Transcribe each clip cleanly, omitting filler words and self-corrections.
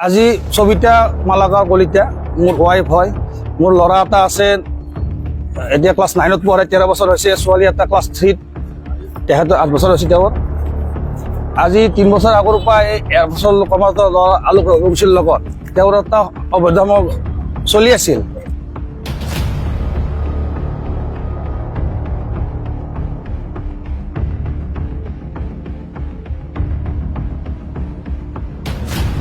আজি সবিতা মালাকাৰ কলিতা মোৰ ৱাইফ হয়। মোৰ ল'ৰা এটা আছে, এতিয়া ক্লাছ 9ত পঢ়ে, 13 বছৰ হৈছে। ছোৱালী এটা ক্লাছ 3ত, তেখেতৰ 8 বছৰ হৈছে। তেওঁৰ আজি 3 বছৰ আগৰ পৰা এই 1 বছৰ কমাতৰ ল'ৰা আলোক ৰঘুবংশীৰ লগত তেওঁৰ এটা অবৈধ চলি আছিল।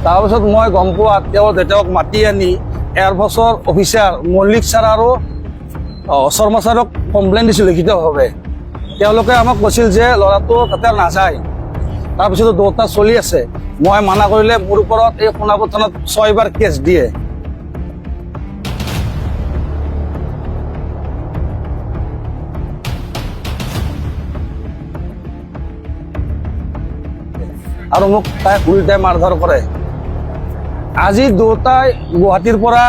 তাৰপিছত মই গম পোৱা তেওঁৰ দেউতাকক মাতি আনি এয়াৰফৰ্চৰ অফিচাৰ মল্লিক ছাৰ আৰু শৰ্মা ছাৰক কমপ্লেইন দিছিল লিখিতভাৱে। তেওঁলোকে আমাক কৈছিল যে ল'ৰাটো তাতে নাযায়। তাৰপিছতো দুটা চলি আছে। মই মানা কৰিলে মোৰ ওপৰত এই সোণাপুৰ থানাত 6 বাৰ কেছ দিয়ে। আৰু মোক তাই উল্টাই মাৰধৰ কৰে। আজি দুটাই গুৱাহাটীৰ পৰা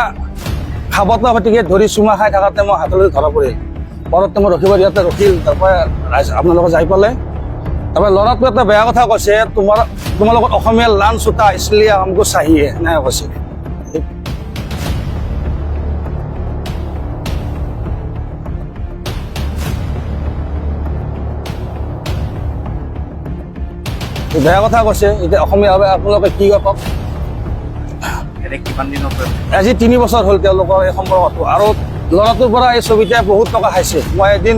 খাবতা ভাটিকে ধৰি চুমা খাই থাকোঁতে মই হাতলৈ ধৰা পৰিল। পৰতে মই ৰখিব ইয়াতে ৰখিল। তাৰপৰা আপোনালোকে যাই পালে। তাৰপৰা ল'ৰাটোৱে এটা বেয়া কথা কৈছে, তোমাৰ লগত অসমীয়া লান চোতা ইছলিয়ে আমকো চাহিয়ে এনেকৈ কৈছে। বেয়া কথা কৈছে। এতিয়া অসমীয়াভাৱে আপোনালোকে কি কওক। আজি 3 বছৰ হ'ল তেওঁলোকৰ এই সম্পৰ্কটো। আৰু ল'ৰাটোৰ পৰা এই ছবিটাই বহুত টকা খাইছে। মই এদিন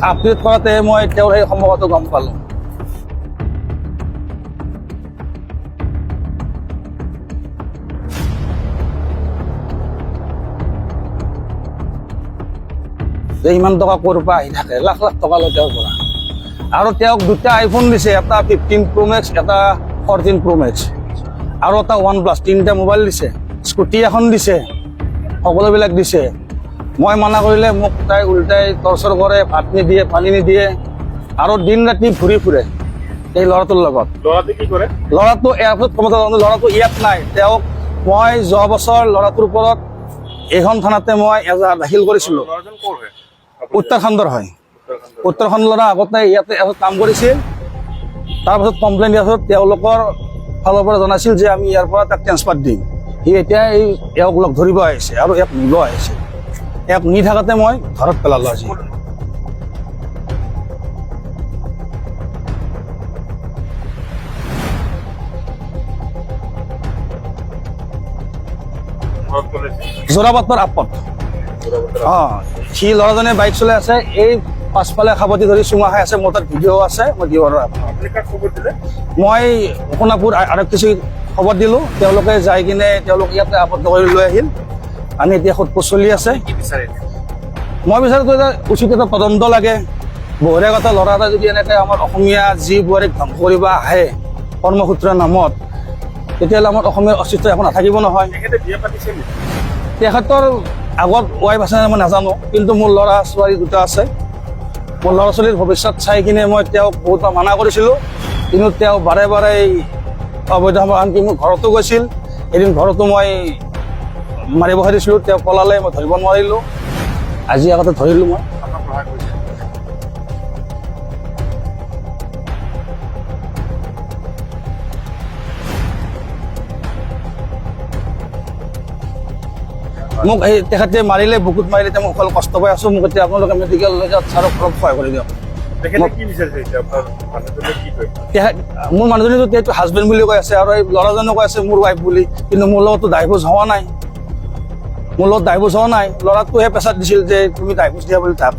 আপডেট কৰাতে মই তেওঁৰ সেই সম্পৰ্কটো গম পালোঁ। যে ইমান টকা ক'ৰ পৰা আহি থাকে, লাখ লাখ টকা লয় তেওঁৰ পৰা। আৰু তেওঁক 2টা আইফোন দিছে, এটা 15 Pro Max, এটা 14 Pro Max, আৰু এটা OnePlus, 3টা মোবাইল দিছে, স্কুটি এখন দিছে, সকলোবিলাক দিছে। মই মানা কৰিলে মোক তাই উল্টাই টৰ্চাৰ কৰে, ভাত নিদিয়ে, পানী নিদিয়ে, আৰু দিন ৰাতি ঘূৰি ফুৰে এই ল'ৰাটোৰ লগত। ল'ৰাটো কি কৰে? ল'ৰাটো এয়াৰপৰ্ট কমাতৰ ল'ৰাটো ইয়াত নাই। তেওঁক মই যোৱা বছৰ ল'ৰাটোৰ ওপৰত এইখন থানাতে মই এজাহাৰ দাখিল কৰিছিলোঁ। ল'ৰাজন ক'ৰ হয়? উত্তৰাখণ্ডৰ হয়। উত্তৰাখণ্ড ল'ৰা আগতে ইয়াতে কাম কৰিছিল। তাৰপাছত কমপ্লেইন দিয়াৰ পাছত তেওঁলোকৰ ফালৰ পৰা জনাইছিল যে আমি ইয়াৰ পৰা তাক ট্ৰেন্সফাৰ দিম। সি এতিয়া এওঁক লগ ধৰিব আহিছে আৰু ইয়াক নিব আহিছে। ইয়াক নি থাকোঁতে মই ঘৰত পেলালোঁ। আজি যোৰাবাটৰ আপত। সি ল'ৰাজনে বাইক চলাই আছে, এই পাছফালে খাবতি ধৰি চুমা খাই আছে। মোৰ তাত ভিডিঅ' আছে, মই দিব পাৰোঁ। মই সোণাপুৰ আৰক্ষী চকীত খবৰ দিলোঁ। তেওঁলোকে যাই কিনে তেওঁলোক ইয়াতে আবদ্ধ কৰি লৈ আহিল। আমি এতিয়া সোধপোছ চলি আছে। মই বিচাৰোঁ যে উচিত এটা তদন্ত লাগে। বহিৰাগত ল'ৰা এটা যদি এনেকৈ আমাৰ অসমীয়া যি বোৱাৰীক ধ্বংস কৰিব আহে কৰ্মসূত্ৰৰ নামত, তেতিয়াহ'লে আমাৰ অসমীয়াৰ অস্তিত্ব একো নাথাকিব নহয়। তেখেতৰ আগত ৱাইফ আছে মই নাজানো, কিন্তু মোৰ ল'ৰা ছোৱালী 2টা আছে। মোৰ ল'ৰা ছোৱালীৰ ভৱিষ্যত চাই কিনে মই তেওঁক বহুতবাৰ মানা কৰিছিলোঁ, কিন্তু তেওঁ বাৰে বাৰে অবৈধ আনকি মোৰ ঘৰতো গৈছিল। এদিন ঘৰতো মই মাৰিব দিছিলোঁ, তেওঁ পলালে, মই ধৰিব নোৱাৰিলোঁ। আজি আগতে ধৰিলোঁ মই। মোক এই তেখেতে মাৰিলে, বুকুত মাৰিলে, তেওঁ মোক অকল কষ্ট পাই আছোঁ। মোক এতিয়া আপোনালোকে মেডিকেল লৈ যাওক, ছাৰক অলপ সহায় কৰি দিয়ক। মোৰ মানুহজনীতো এইটো হাজবেণ্ড বুলি কৈ আছে, আৰু এই ল'ৰাজনে কৈ আছে মোৰ ৱাইফ বুলি, কিন্তু মোৰ লগততো ডাইভোৰ্চ হোৱা নাই। মোৰ লগত ডাইভোৰ্চ হোৱা নাই। ল'ৰাটোহে প্ৰেছাৰ দিছিল যে তুমি ডাইভোৰ্চ দিয়া বুলি তাক।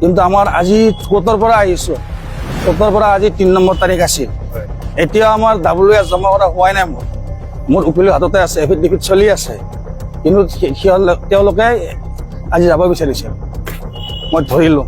কিন্তু আমাৰ আজি কোৰ্টৰ পৰা আহিছোঁ। কোৰ্টৰ পৰা আজি 3 নম্বৰ তাৰিখ আছিল। এতিয়া আমাৰ WS জমা কৰা হোৱাই নাই। মোৰ উকিলৰ হাততে আছে, এফিডেভিট চলি আছে। কিন্তু তেওঁলোকে আজি যাব বিচাৰিছে। মই ধৰিলোঁ।